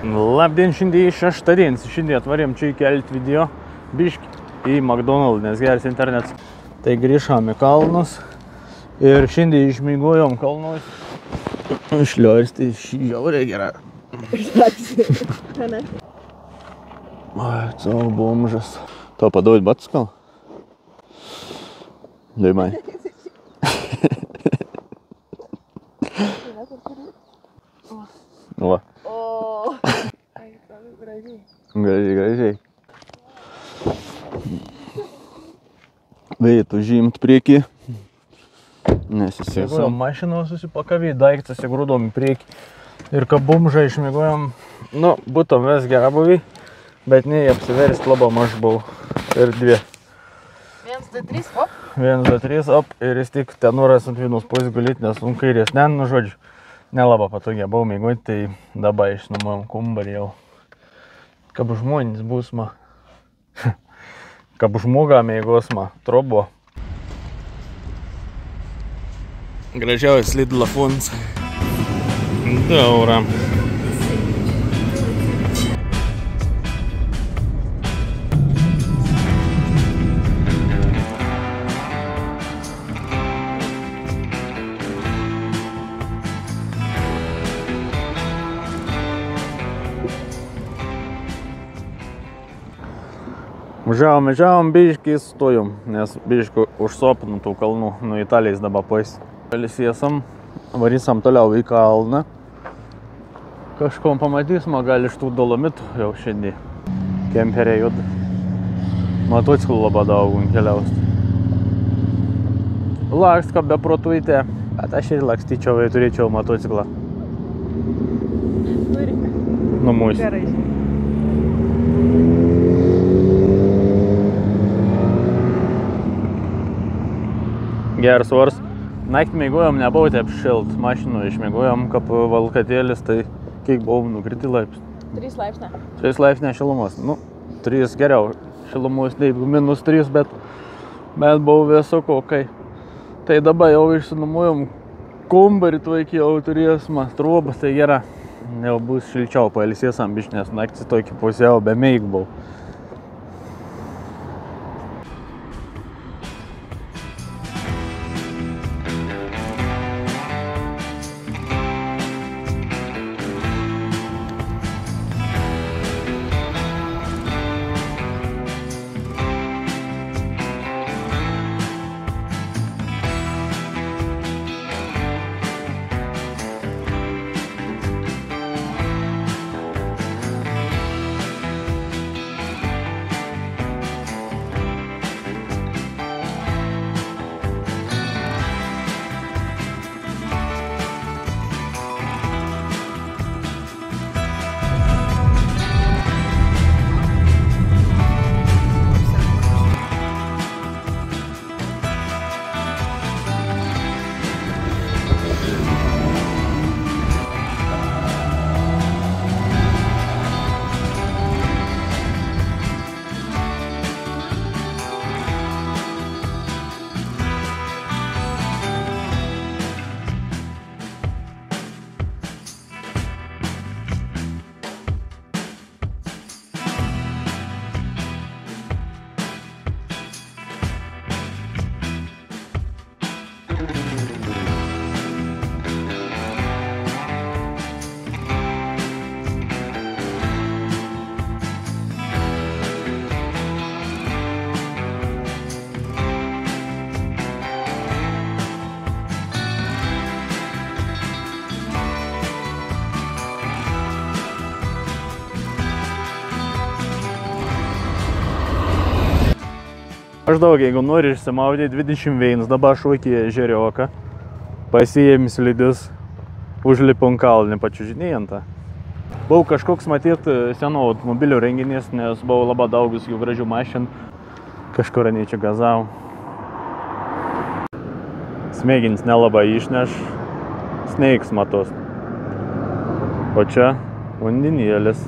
Labdien, šiandien šeštadienis. Šiandien atvarėm čia įkelti video biškį į McDonald's, nes geras internets. Tai grįžom į kalnus ir šiandien išmigojom kalnus. Šliorsti žiauriai gerą. Ai, savo bomžas. Tau padauj batus gal? Daimai. Va. Gražiai. Vėjai, tu žymt priekį. Nesisėsam. Mašiną susipakavė, daiktas įgrūdom į priekį. Ir ką bumžą išmigojom, nu, būtum vis gerą buvį, bet nei apsiverst labai maž buvau. Ir dvi. 1, 2, 3, op. 1, 2, 3, op. Ir jis tik ten nuras ant vienos pusės gulėti, nes kairės. Ne, nu žodžiu. Nelaba patogia buvau mėgoti, tai dabar išnuomojom kumbarį jau. Kaip žmonės bus ma. Kaip žmoga mėgos ma. Trobo. Gražiausias Lidl fons. Daura. Važiavom biškį stojom, nes biškį užsopinu tų kalnų, nuo Italijos dabar pais. Palisėsam, varysam toliau į kalną. Kažkom pamatysim, gal iš tų dolomitų jau šiandien. Kemperė juda. Motociklų labai daug keliausti. Laks, kaip beprotuite, bet aš ir lakstyčiau, jei turėčiau motociklą. Nu, mūsų. Gerai. Geras oras. Naktį mėgojom, nebuvo taip šilt. Mašinų išmėgojom, kaip valkatėlis, tai kiek buvom nukriti laipsnį. 3 laipsnė. 3 laipsnė šilumos. Nu, 3 geriau. Šilumos neigu -3, bet buvo vėsuko, kai. Tai dabar jau išsinuomojom kumbarį, tvaikį jau turėsime trobą, tai gera. Jau bus šilčiau, pailsėsam biškį, nes naktį tokį pusiau be meik buvau. Maždaug, jeigu nori išsimaudyti 21, dabar šūkį ežerioką, pasiėmi slidus, užlipom kalnį pačiužinėjantą. Buvau kažkoks matyti seno automobilių renginys, nes buvau labai daugus jų gražių mašinų. Kažkur čia gazau. Smegenis nelabai išneš, sneiks matos. O čia vandenėlis.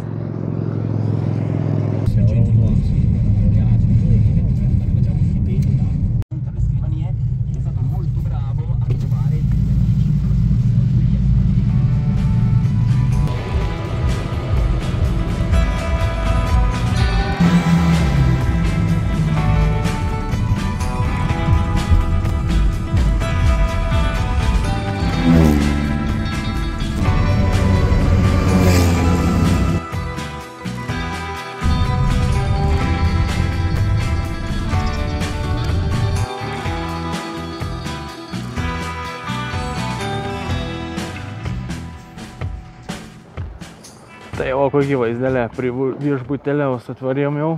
O kokį vaizdelę prie viešbutėliaus atvarėm jau.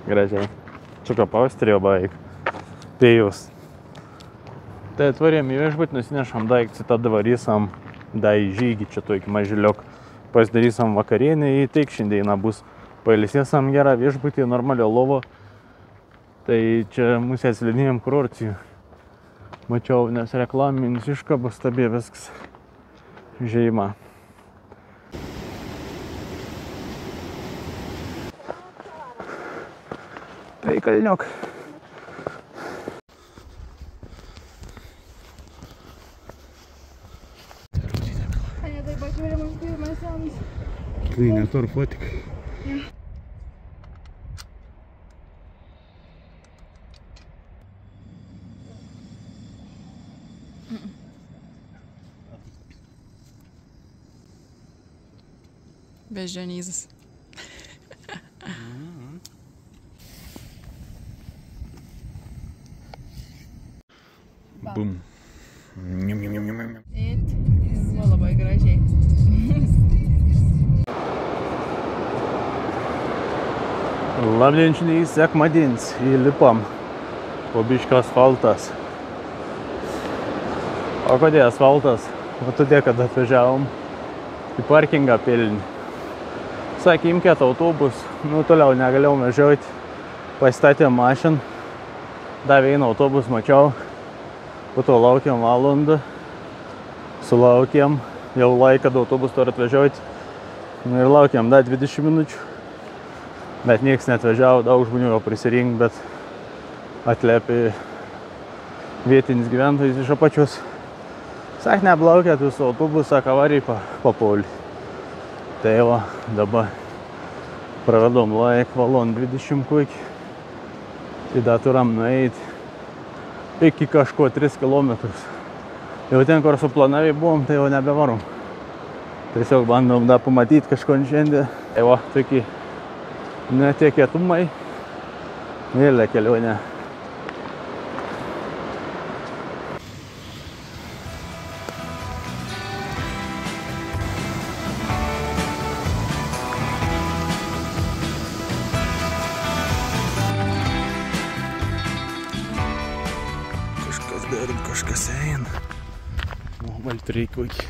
Gražiai. Čuka paustirėjo baig. Pėjus. Tai atvarėm į viešbutį, nusinešam daiktus, tada varysam da į žygį, čia tokį mažiliok. Pasidarysam vakarienę, į teik šiandieną bus. Pailsėsam gerą viešbutį, normalio lovo. Tai čia mūsų atslidinėjom kurorcijų. Mačiau, nes reklaminis iškabas stabė viskas žeima. Tai kalniok. Tai netorfotik. Beždžionizas. Bum. Buvo labai gražiai. Labdienčiniai sekmadienis įlipam po biškio asfaltas. O kodėl asfaltas? O todėl, kad atvažiavom į parkingą pilnį. Sakė, imkėt autobus, nu toliau negalėjau važiuoti. Pasistatėm mašiną, davė vieną autobus, mačiau. Po to laukiam valandą, sulaukėm, jau laiką, kad autobus turi atvažiuoti. Nu ir laukiam, 20 minučių. Bet nieks neatvažiavo, daug žmonių jau prisirink, bet atlepė vietinis gyventojais iš apačios. Sak, neblaukėt visų autobusą, kavariai papolį. Tai va, dabar praradom laiką, valandą 20 kokį. Tada turam nueiti iki kažko 3 kilometrus. Jau ten, kur suplanavę buvom, tai jau nebevarom. Tiesiog bandom da pamatyti kažko šiandien. Tai va, tokie netikėtumai. Vėlė kelionė. Kažkas dar, kažkas eina. O, valtriai kokį.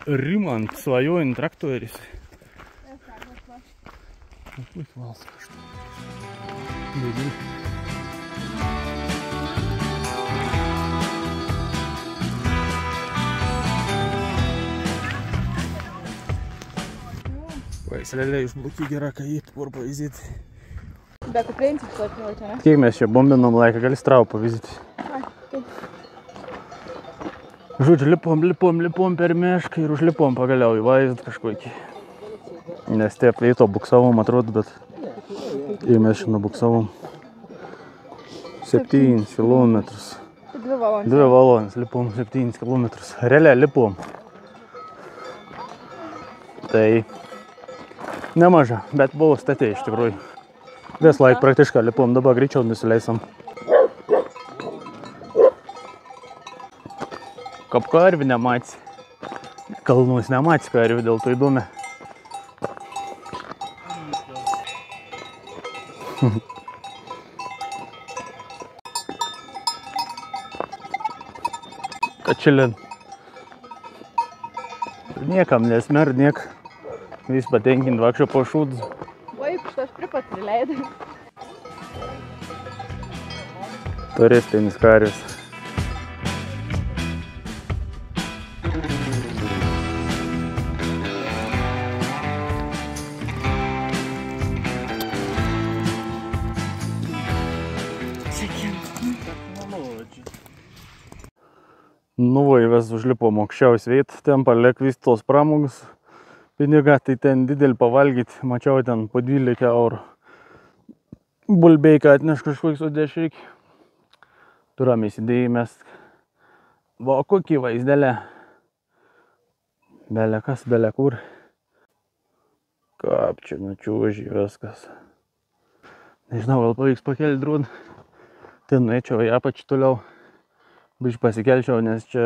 Rimant, svajojant traktoris. Ой, валска, что ли? Paisilelia iš blokį gerą, kai jį por pavizyti. Bet tu prieinsi šlapinau čia, ne? Kiek mes čia bombinom laiką, gali strau pavizyti. Žodžiu, lipom per mešką ir užlipom pagaliau į vaizdą kažkokį. Nes taip vieto buksavom, atrodo, bet ir mes šiandien buksavom 7 kilometrus. 2 valandas. 2 valandas, lipom 7 kilometrus. Realiai lipom. Tai nemaža, bet buvo statė iš tikrųjų. Vis laik praktiškai lipom, dabar greičiau nusileisam. Kaip karvių nematys. Kalnus nematys karvių, dėl to įdomi. Kačilin. Niekam nesmer, niek. Vis patenkint vakščio pašūdus. Vaip, aš pripat prileidai. Turistinis karvis. Nuvaivęs užlipom aukščiausią vietą, ten paliek vis tos pramogus. Pinigą, tai ten didelį pavalgyti, mačiau ten po 12 eurų. Bulbeiką atneš kažkoks sudėšik. Turam įsidėjimės. Va, kokį vaizdelę. Belė kas, belė kur. Kaip čia nučiuoži viskas. Nežinau, gal pavyks pakelti droną. Ten nuėčiau į apačią toliau. Biškai pasikelčiau, nes čia,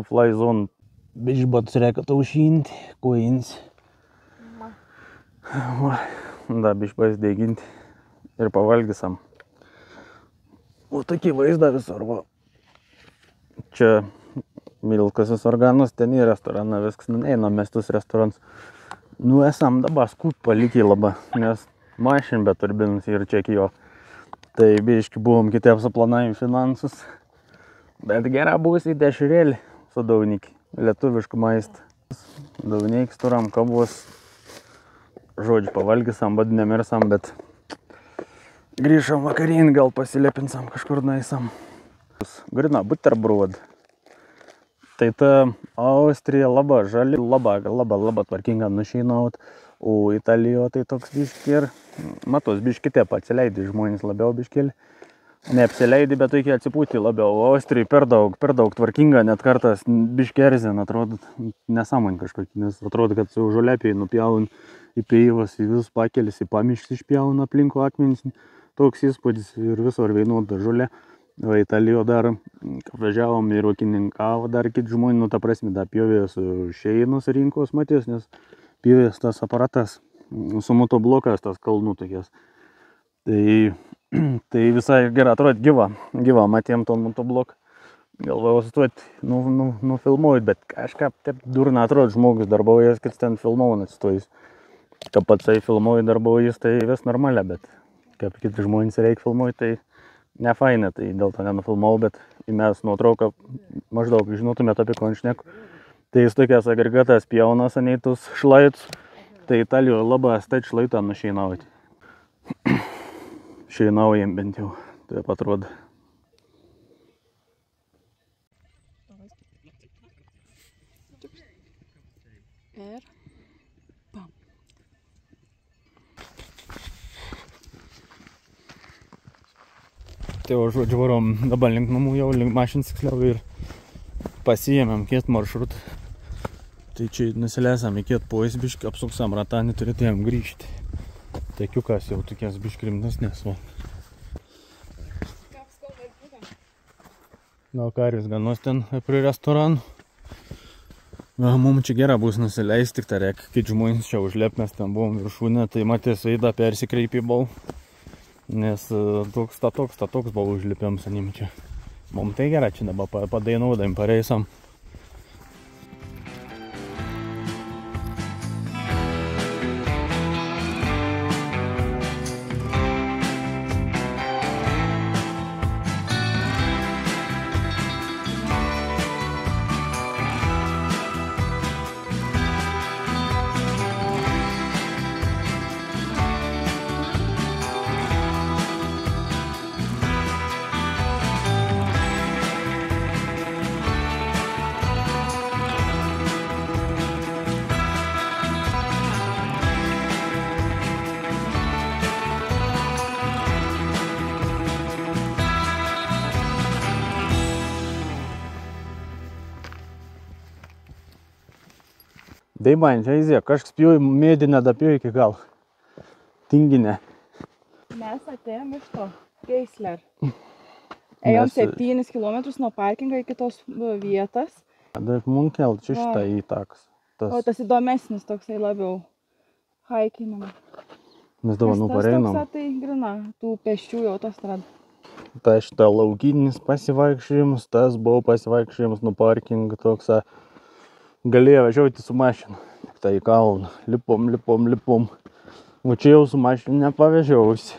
fly zone. Biškai batus reikia taušinti, kojins. Da, biškai pasidėginti ir pavalgysam. O tokį vaizdą visur, va. Čia Milkasis organas, ten į restoraną viskas, einam mes tus restoranus. Esam dabar skut palikę labai, nes mašin be turbinus ir čekijo. Tai biškai buvom kitaip suplanavim finansus. Bet gera bus į dešrėlį su daunikį, lietuviškų maistą. Daunikis turam kabos, žodžiu, pavalgysam, badnemirsam, bet grįžam vakarin, gal pasilepinsam, kažkur naisam. Grina buterbrod. Tai ta Austrija labai žali, labai tvarkinga nušeinaut, o Italijoje tai toks biški ir, matos, biški taip atsileidai žmonės labiau biškėlį. Neapsileidai, bet reikia atsipūti labiau. O Austrijai per daug tvarkinga, net kartas biški erzin, atrodo, nesąmonė kažkokį, nes atrodo, kad su žolepiai nupjaun į peivas, į visus pakelis, į pamiškis išpjaun aplinkų akmenis. Toks įspūdis ir visur veinuota žolė. O Italijoje dar važiavom ir ūkininkavo, dar kiti žmonės, ta prasme, dar pjovės šeinos rinkos matės, nes pjovės tas aparatas, su motoblokas tas kalnų tokias. Tai visai gerai atrodo gyva matėm to motobloką. Galvojau sustoti, nufilmuoti, bet kažką taip durna atrodo žmogus darbaujas, kad ten filmuojant atsistojus. Kad patsai filmuoju darbaujas, tai vis normalia, bet kaip kiti žmonės reikia filmuoti, tai ne faina, tai dėl to nenufilmau, bet mes nuotrauką maždaug žinotumėt apie ko aš šneku. Tai jis tokias agregatas pjaunas aneitus šlaitus, tai Italijoje labai stat šlaitą nušeinauti. Šeinaujam bent jau, taip atrodo. Ir pam. Tai o žodžiu varom dabar link namų jau, link mašins tiksliau ir pasiėmėm kiet maršrutą. Tai čia nusileisam į kiet pojas biškį, apsuksam ratanį, turėtumėm grįžti. Tekiukas jau tokias biškį rimtesnės, va. Na, karis ganos ten prie restoranų. Mums čia gera bus nusileisti, tik tai reikia, kai žmonės čia užlep, mes ten buvom viršūnė, tai matės veidą persikreipį buvau. Nes toks buvo užlipiam sanim čia. Mums tai gera čia dabar padainuodami, pareisam. Deiman, čia įzė, kažkas pjauj, mėdinę dapjauj iki gal. Tinginę. Mes atėjom iš to, Geisler. Ėjom 7 kilometrus nuo parkingo iki tos vietas. Dar mums kelt čia šitą įtakas. O tas įdomesnis toksai labiau haikinimą. Mes dabar nupareinam. Tas toksai tai grina, tų pėsčių jau tos rad. Tai šitą laukinis pasivaikščiojimas, tas buvo pasivaikščiojimas nuo parkingo toksai. Galėjo važiuoti su mašina, tik tai į kalną. Lipom. O čia jau su mašina nepavežiausi.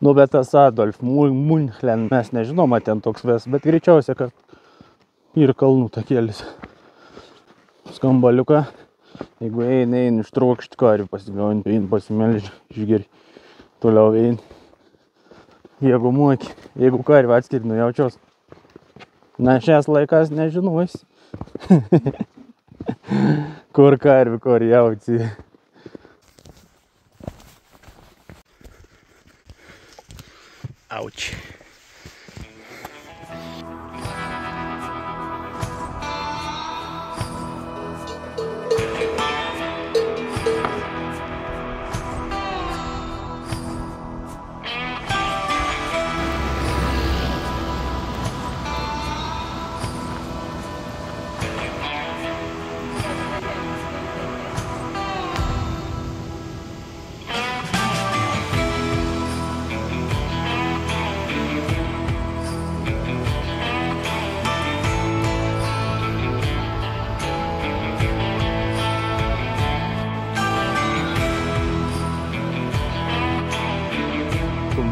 Bet tas Adolf Munchlen, mes nežinom, ten toks ves, bet greičiausia, kad ir kalnų takėlis. Skambaliuką, jeigu eini ištrokšti karį pasigaunti, eini pasimelži, išgeri, toliau eini. Jeigu moki, jeigu karį atskiri nujaučios. Na, šias laikas nežinosi. Kur karvi, kur jauci. Auč.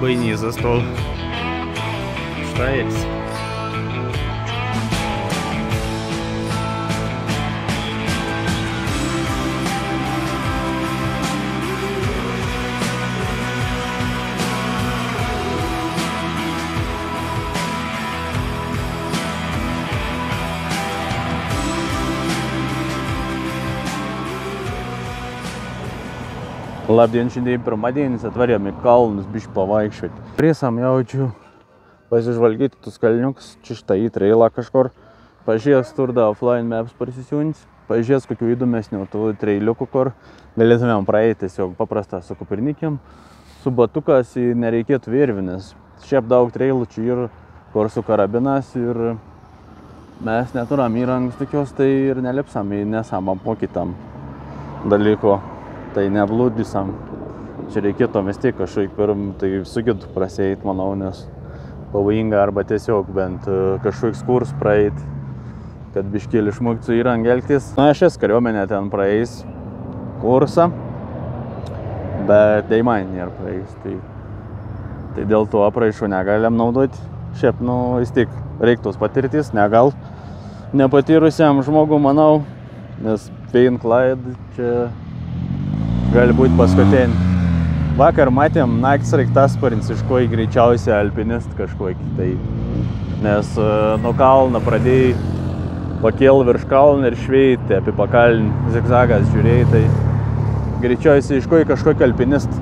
двойни за стол. Штай. Labdien, šiandien pirmadienis atvarėm į kalnus biškį pavaikščioti. Priesam jaučiu pasižvalgyti tus kalniukus, čia štai į trailą kažkur. Pažiūrės turda offline maps parsisiūnis, pažiūrės kokių įdomesnių tų trailiukų, kur galėtumėm praeiti tiesiog paprastą su kupernikėm. Su batukas nereikėtų virvinės. Šiaip daug trailų čia ir kur su karabinas ir mes neturam įrangus tokios, tai ir nelipsam į nesam apmokytam dalyko. Tai neblūdysam. Čia reikėtų vis tiek kažkaip pirm, tai sugitų praseit, manau, nes pavojinga arba tiesiog bent kažkoks kurs praeit, kad biškėlį išmokti su įranga elgtis. Na, šias kariuomenė ten praeis kursą, bet tai man nėra praeis. Tai dėl to apraišų negalim naudoti. Šiaip, vis tiek reiktos patirtis, negal nepatyrusiam žmogų, manau, nes Paint Clyde čia gali būti paskutinį. Vakar matėm naktis sraigtasparnis, iš ko greičiausiai alpinist kažkokį. Tai, nes nuo kalno pradėjai pakėl virš kalno ir šveitė apie pakalnį zigzagas žiūrėjai, tai greičiausiai iš ko kažkokį alpinist.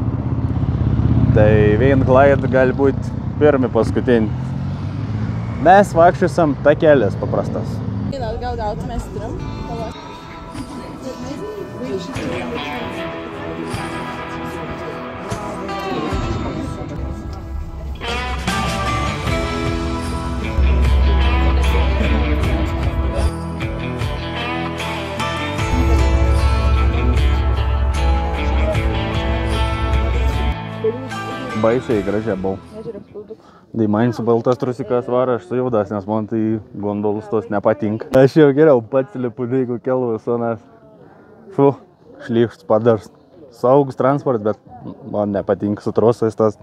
Tai Paint Clyde gali būti pirmi paskutinį. Mes vaikščiusiam takelis paprastas. Gal gautume strim? Baisiai gražiai buvau. Tai man su baltas trusikas varo, aš su jaudas, nes man tai gondolus tos nepatinka. Aš jau geriau pats lipu, jeigu kelvas sonas. Šlyšts padars. Saugus transport, bet man nepatinka su trosais tas.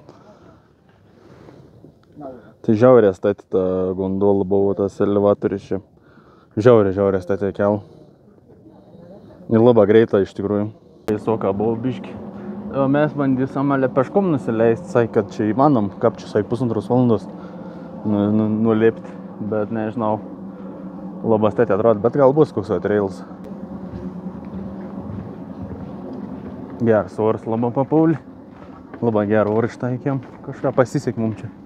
Tai žiaurė statyta gondola buvo tas elevatorius čia. Žiaurė statė kel. Ir labai greita iš tikrųjų. Visoka buvo biški. Mes bandysam ale peškom nusileisti, sakė, kad čia įmanom, kaip čia, sakė, 1,5 valandos nulipti, bet nežinau, labai statė atrodo, bet gal bus koks trails. Geras oras labai papaulį, labai gerą orą ištaikėm, kažką pasisekė mums čia.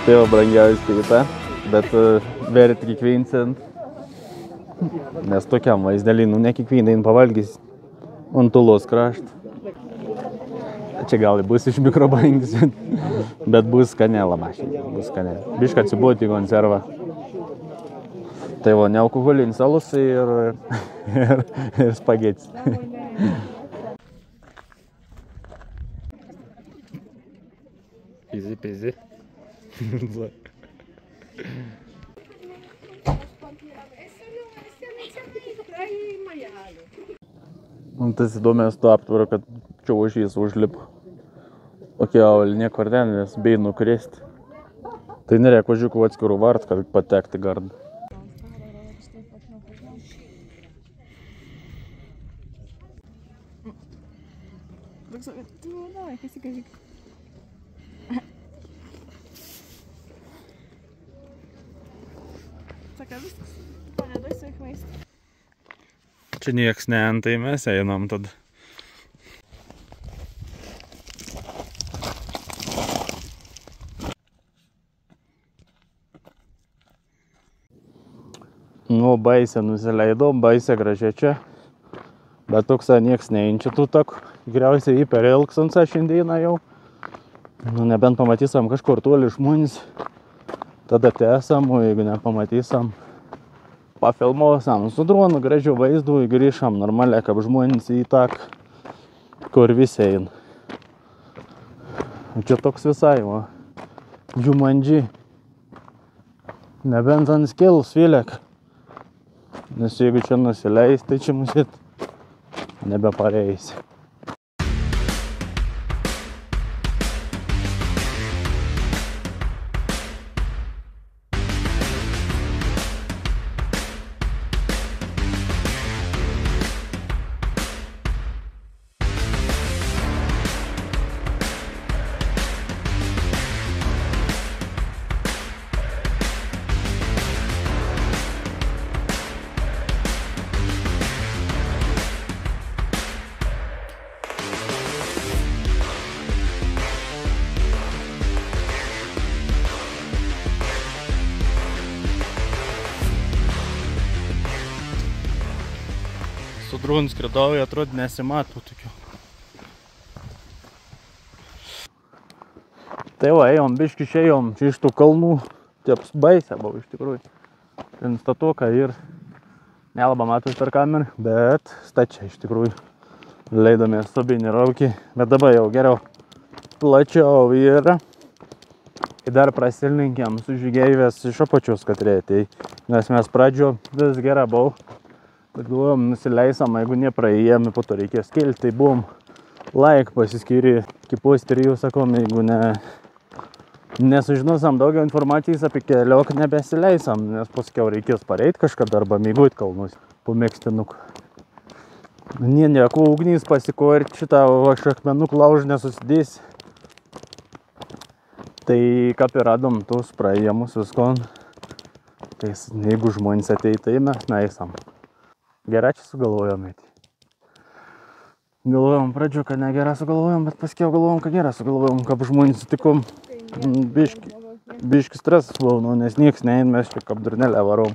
Tai va brangiausia vieta, bet verit kiekvieną cent. Nes tokiam vaizdelį, ne kiekvieną pavalgys ant Tulos kraštą. Čia gal bus iš mikrobangis, bet bus skanėla mašinė, bus skanėla. Bišką atsibūti konservą. Tai va, nealkoholinis alus ir spagetis. Easy. Man tas įdomės to aptvaro, kad čia ožys užlipo. Okie nieko ar ten, nes bei nukristi. Tai nereikia ožiukų atskirų vart, kad patekti gardą. Saka viskas, paneduoju sveik maistą. Čia nieks tai mes einam tada. Nu, baisė nusileidom, baisė gražia čia. Bet toks nieks neįnčia tų takų. Tikriausiai jį per Elksansą šiandieną jau. Nu, nebent pamatysam kažkur toli žmonės. Tada tęsam, o jeigu nepamatysam, pafilmuosam su dronu gražių vaizdų, grįžam normaliai, kaip žmonės į taką, kur visi eina. Čia toks visai, va, Džumandži. Nebent ant skilus vėlėk. Nes jeigu čia nusileis, tai čia musit nebepareisi. Su dronu skridau, atrodo nesimato tokių. Tai va, ėjom, biški išėjom čia iš tų kalnų. Tieps baisė buvo iš tikrųjų. Ten statuoka ir nelabai matos per kamerą, bet stačia iš tikrųjų. Leidomės Subinį raukį, bet dabar jau geriau plačiau yra. Ir dar prasilninkėm su žygeivės iš apačios katrėtėjai, nes mes pradžio vis gera buvau. Bet galvojom, nusileisam, jeigu nepraėjėm, po to reikės kelti, tai buvom laik pasiskyrį kipos 3, sakom, jeigu nesužinosam daugiau informacijos apie keliok, nebesileisam, nes paskiau reikės pareit kažkada arba mėguot kalnus po mėgstinukų. Nieko ugnys pasiko ir šitą aš akmenukų lauž nesusidės. Tai kaip ir radom tos praėjimus visko, tai jeigu žmonės ateit, tai mes neįsam. Gerą čia sugalvojom eiti. Galvojom pradžio, kad negerą sugalvojom, bet paskiau galvojom, kad gerą sugalvojom, kaip žmonės sutikom. Biški stresas buvo, nes nieks nein, mes čia kaip durnelę varom.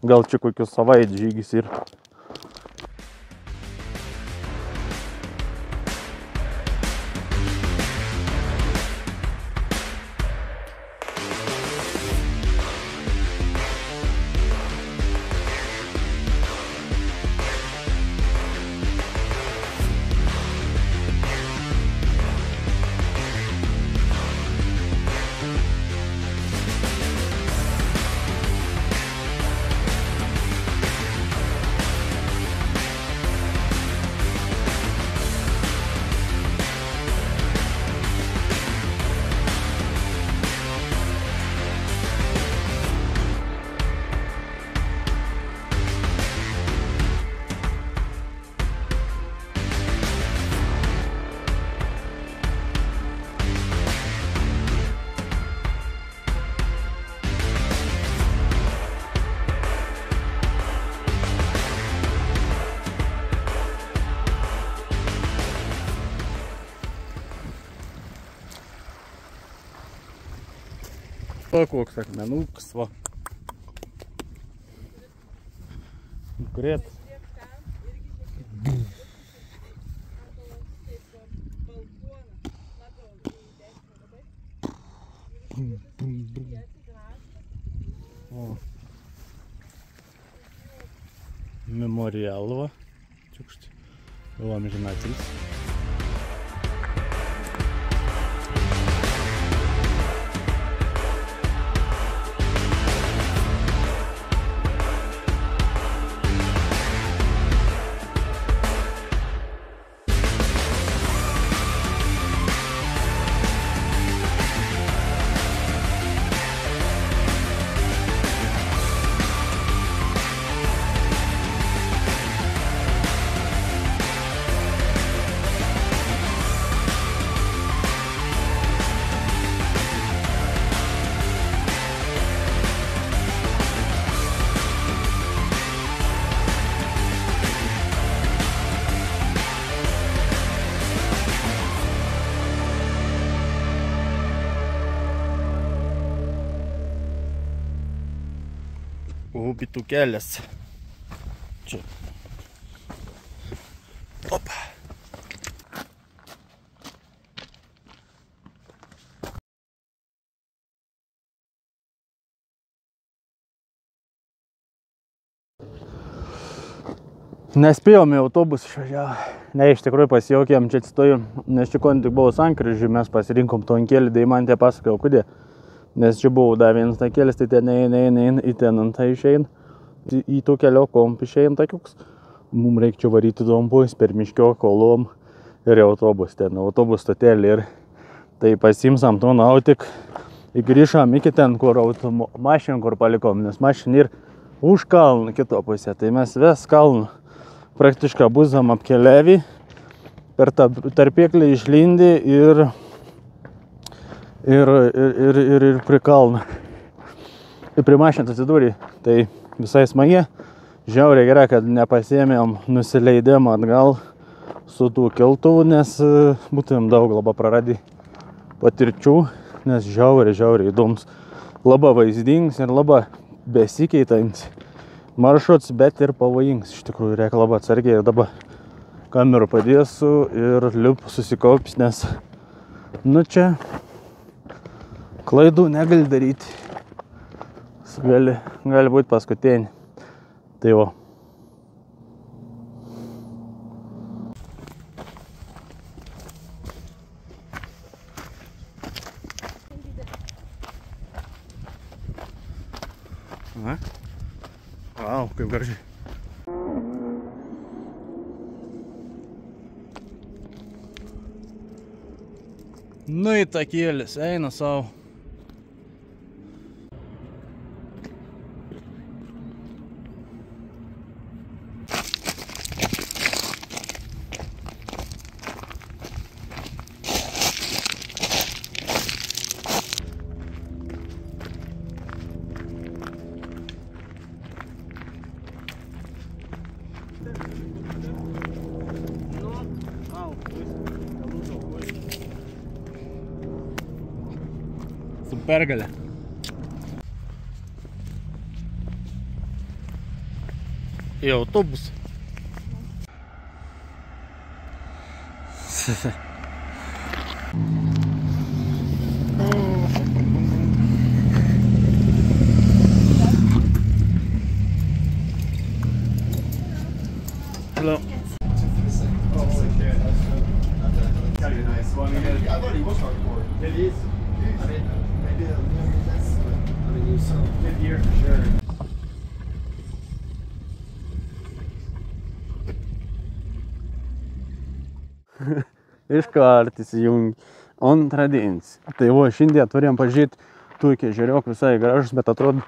Gal čia kokius savaitės žygis ir. O, koks akmenukas, va. Grėt. Memorial, va. Čiukšti. Jau amžinatelis. bitų kelias. Čia. Opa. Nespėjom į autobusą išvažiavo. Ne, iš tikrųjų pasijaukėm, čia atstojom, nes čia kon tik buvo sankryžių, mes pasirinkom tonkėlį, Deimantė pasakojo, kodėl. Nes čia buvo dar vienas takėlis, tai ten eina, į ten antą išeina. Į to kelio komp išeina takiuks. Mums reikia varyti dompus per miškio kolom ir autobus ten, autobus stotelį. Ir tai pasimsam to nautik. Grįžom iki ten, kur mašiną, kur palikom, nes mašina ir už kalną kito pusę. Tai mes ves kalną. Praktiškai būzam apkeliavį, per tą tarpėklį išlindi ir prie kalną. Ir prie mašinos atsidūrė. Tai visai smagi. Žiauriai gerai, kad nepasiėmėm nusileidimą atgal su tų keltuvų, nes būtumėm daug labai praradį patirčių, nes žiauriai įdomus. Labai vaizdingas ir labai besikeitantis maršruts, bet ir pavojingas. Iš tikrųjų, reikia labai atsargiai ir dabar kamerų padėsiu ir liup susikaupis, nes nu čia klaidų negali daryti. Gali būti paskutinį. Tai va. Vau, kaip gražiai. Nu į takėlis, eina savo. Supergalė. Į autobusą. Hello. Iškart įsijungi antradienis. Tai va, šiandien turėjom pažiūrėti tų iki ežeriok visai gražus, bet atrodo,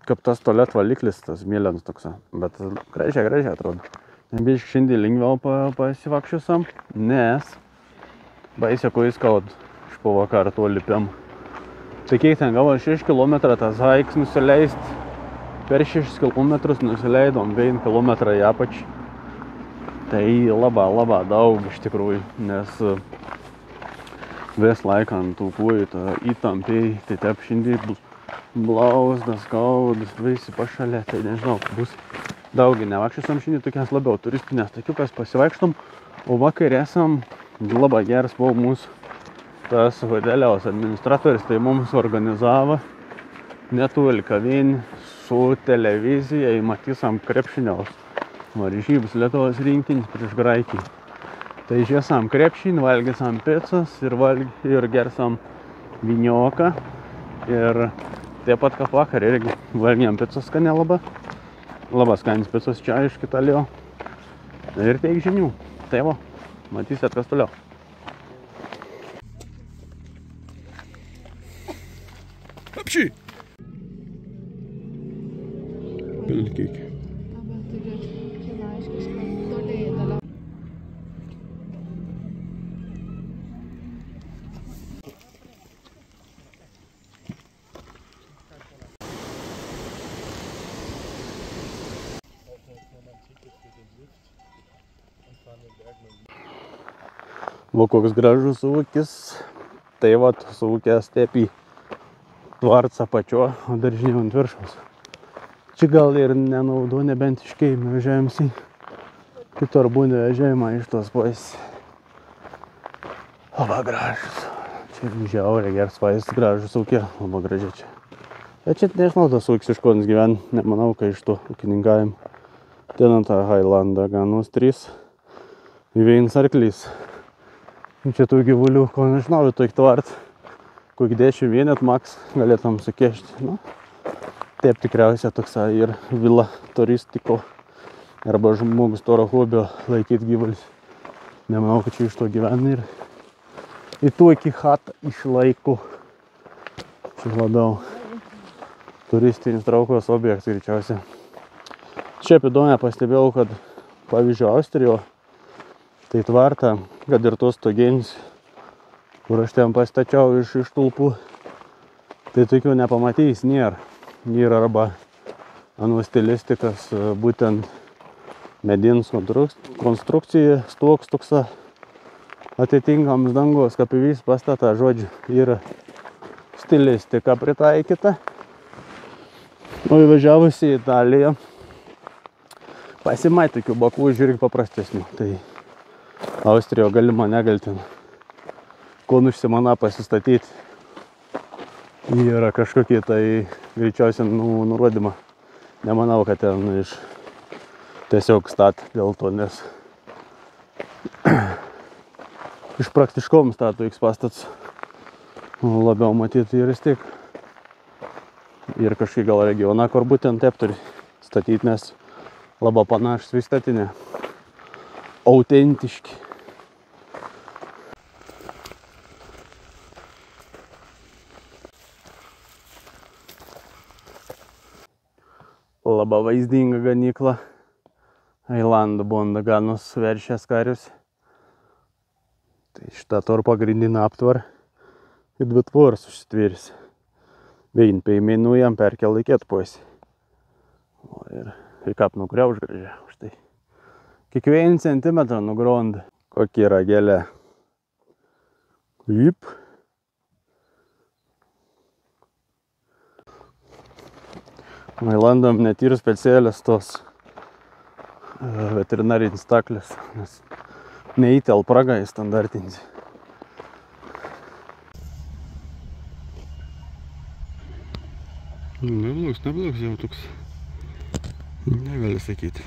kaip tas tualet valiklis, tas mėlynas toks. Bet gražiai atrodo. Biškai šiandien lengviau pasivakščiusam, nes baisė, ko įskaud iš po vakarą tuo lipiam. Tai kiek ten gavo 6 km tas haiks nusileist. Per 6 km nusileidom 1 km į apačį. Tai labai daug iš tikrųjų, nes vis laikant tų kojų įtampiai, tai taip šiandien blausdas, skaudas, visi pašalia, tai nežinau, bus daugi nevakščiusom šiandien tokias labiau turistinės takiukas pasivaikštom, o vakar esam labai geras buvo mūsų tas hoteliaus administratorius, tai mums organizavo netoli kavinį su televizija, matysam krepšiniaus varžybas Lietuvos rinktinės prieš Graikiją. Tai žiesam krepšinį, valgysam picas ir gersam vinioką. Ir taip pat kaip vakar irgi valgėm picas skanė labai. Labai skanis picas čia iš Kitalio. Ir tiek žinių. Tai va, matysit kas toliau. Apšiai! Pilkiai. Va koks gražus ūkis, tai va ūkės taip į tvarcą pačio, o daržinė ant viršaus. Čia gal ir nenaudo, nebent iš kaimų vežėjimas į kitur būna vežėjimą iš tos pusės. Labai gražus. Čia žiauriai geras vaizdas, gražus ūkė, labai gražiai čia. Bet čia nežinau, tas ūkis iš ko jis gyvena, nemanau, kad iš to ūkininkavimo. Ten ant tą Hailandą ganus 3. Į vienas arklys. Čia tų gyvulių, ko nežinau, tokį tvart. Kokį 10 vienet maks galėtum sukešti. Nu, taip tikriausiai toksai ir vila turistiko. Arba žmogus toro hobio laikyti gyvulius. Nemanau, kad čia iš to gyvena ir į tokį chatą išlaiko. Čia labiau turistinis traukos objektas greičiausiai. Šiaip įdomiai pastebėjau, kad pavyzdžiui Austrijoje tai tvarta, kad ir tos stogėnis, kur aš ten pastačiau iš tulpų, tai tokių nepamatys nėra. Yra arba anu stilistikas, būtent medinis konstrukcija, stoks toksa atitinkams dangos kapivys pastata, žodžiu, yra stilistika pritaikyta. O įvažiavus į Italiją, pasimai tokių bakų žiūrėk paprastesnių. Tai Austrijoje galima negaltin, ko užsimana pasistatyti. Yra kažkokie tai greičiausiai nurodymą. Nemanau, kad ten iš tiesiog stat dėl to, nes iš praktiškom statų X pastats labiau matyti ir vis tiek. Ir kažkai gal regioną, kur būtent taip turi statyti, nes labai panašus vis statinė. Autentiški. Labai vaizdinga ganykla. Hailandų bonda ganus veršės karius. Tai šitą tor pagrindinę aptvarą ir dvi tvoras užsitvėris. Vein peimėnų jam perkel laikėt poisi. Ir kap nugriauž gražiai už tai. Kiekvieną centimetrą nugrond. Kokia yra gėlė. Taip. Hailandam net yra specialios tos veterinarinis staklis, nes neįtel pragai standartinis. Neblogs jau toks. Negali sakyti.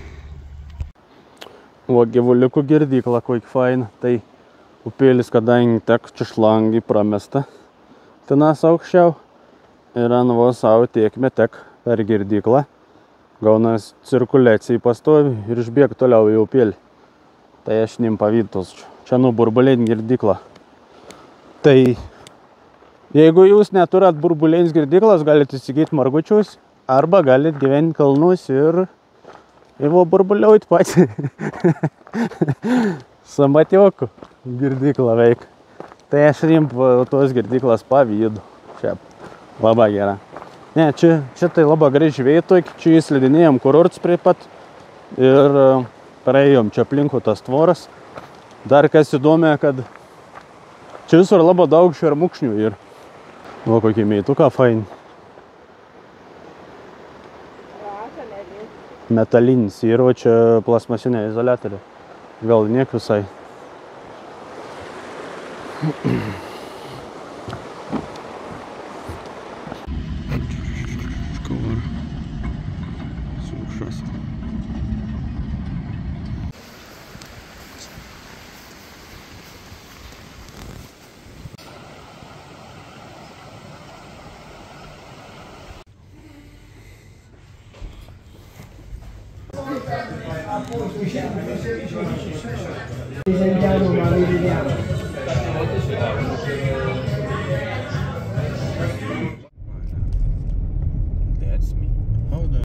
O gyvuliukų girdykla, kokia faina. Tai upėlis, kadangi tek čia šlangai pramesta tenas aukščiau ir ant vos savo tiekme tek per girdyklą. Gaunas cirkuliacijai pastovi ir išbėg toliau į upėlį. Tai aš nim pavydos. Čia burbulėn girdykla. Tai jeigu jūs neturat burbulėns girdyklas, galite įsigyti margučius arba galite gyventi kalnus ir burbuliauti pats. Samatiokų girdyklą veik. Tai aš rim tos girdyklas pavydu. Čia labai gera. Ne, čia tai labai graži vietoj, čia įslidinėjom kurorts prie pat ir praėjom čia aplinkų tas tvoras. Dar kas įdomia, kad čia visur labai daug šermukšnių ir o kokį meituką fain. Metalinis ir o čia plasmasinė izoliatorė. Gal niek visai. That's me. Hold on.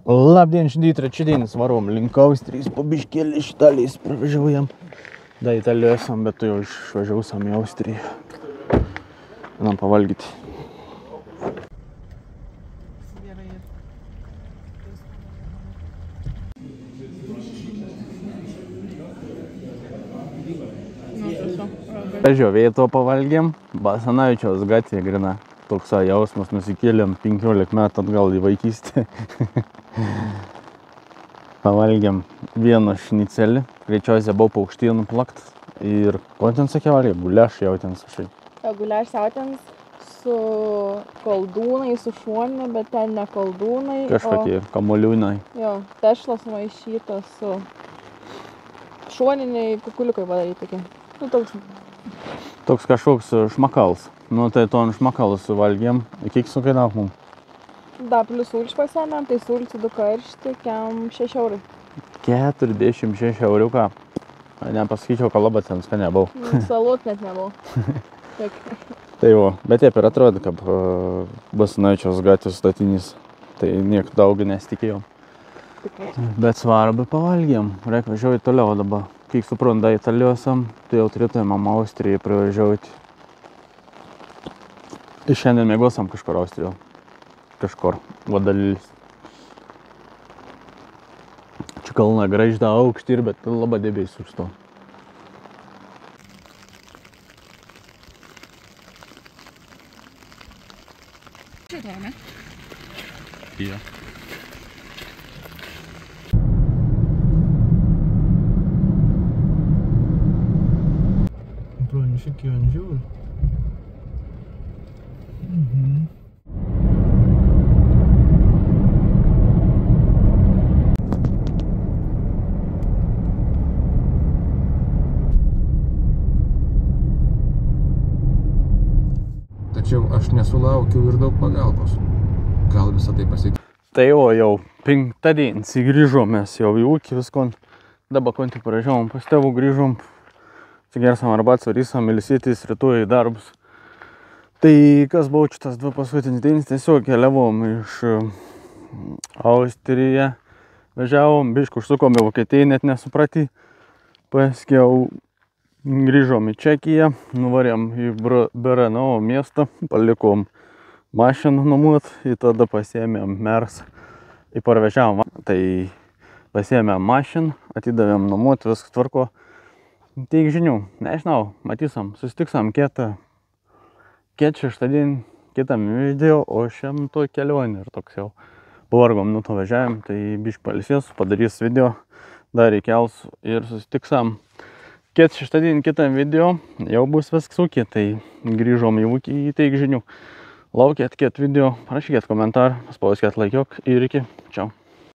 Labdien, šiandien trečiadienis varom link Austrijos, po biškėlį iš Italijos pravažiuojam. Da, Italijoje esam, bet jau išvažiausim į Austriją. Einam pavalgyti. No, Žiovėto pavalgėm, Basanavičiaus gatvė grina. Toks jausmas, nusikėlėm 15 metų atgal į vaikystę. Pavalgėm vieną šnicelį, greičiausiai buvo paukštienų plakt. Ir ko ten sakė valgė? Guliaš jautienos kažkaip. Guliaš jautienos su koldūnai, su šuonė, bet ten ne koldūnai. Kažkokie kamoliūnai. Jo, tešlos maišytos su šuoniniai kukuliukai padaryti tokie. Nu, toks kažkoks šmakals. Nu, tai to šmakalus suvalgėm. Kiek sukainavo mum? Da, plius sulčių pasėmėm, tai sulčių 2 karšti, kiam 6 eurai. 46 euriuką. Nepasakyčiau, kad labai ten skania buvo. Salut net nebuvo. Tai jo, bet taip ir atrodo, kaip Basanavičiaus gatvės statinys. Tai niek daug nesitikėjom. Bet svarbu pavalgėm. Reik važiuoti toliau dabar. Kiek supranta Italijosam, tai jau turėtumėm Austrijai privažiuoti. Ir šiandien mėgosam kažkur Austrijoje. Kažkur vadalilis. Čia kalna gražda aukšti ir bet labai debesų už to. Čia to, ne? Iya. Atrodo, šiek tiek ant žiūri. Tačiau aš nesulaukiau ir daug pagalbos. Gal visą tai pasikeitė? Tai jau 5 dienas grįžom mes jau į ūkį viskon. Dabar kon tik paražiavom pas tėvų grįžom. Atsigersam arbatos, varysim ilsėtis, rytoj į darbus. Tai kas buvo šitas 2 paskutinis dienas, tiesiog keliavom iš Austriją. Važiavom, biškį užsukom į Vokietiją, net nesupratį. Paskiau grįžom į Čekiją, nuvarėm į Brno miestą, palikom mašiną nuomot ir tada pasiėmėm Mers ir parvežiavom. Tai pasiėmėm mašiną, atidavėm nuomot, viskas tvarko. Tiek žinių, nežinau, matysim, susitiksam kitą šeštadienį, kitam video, o šiam to kelionė ir toks jau pavargom nuo to važiavim, tai biškį pailsės, padarys video, dar įkels ir susitiksam. Kitą šeštadienį kitam video jau bus viskas ūkį, tai grįžom į ūkį į Teik žinių. Laukėt kitą video, rašykit komentarą, spauskit laikiok ir iki. Čiau.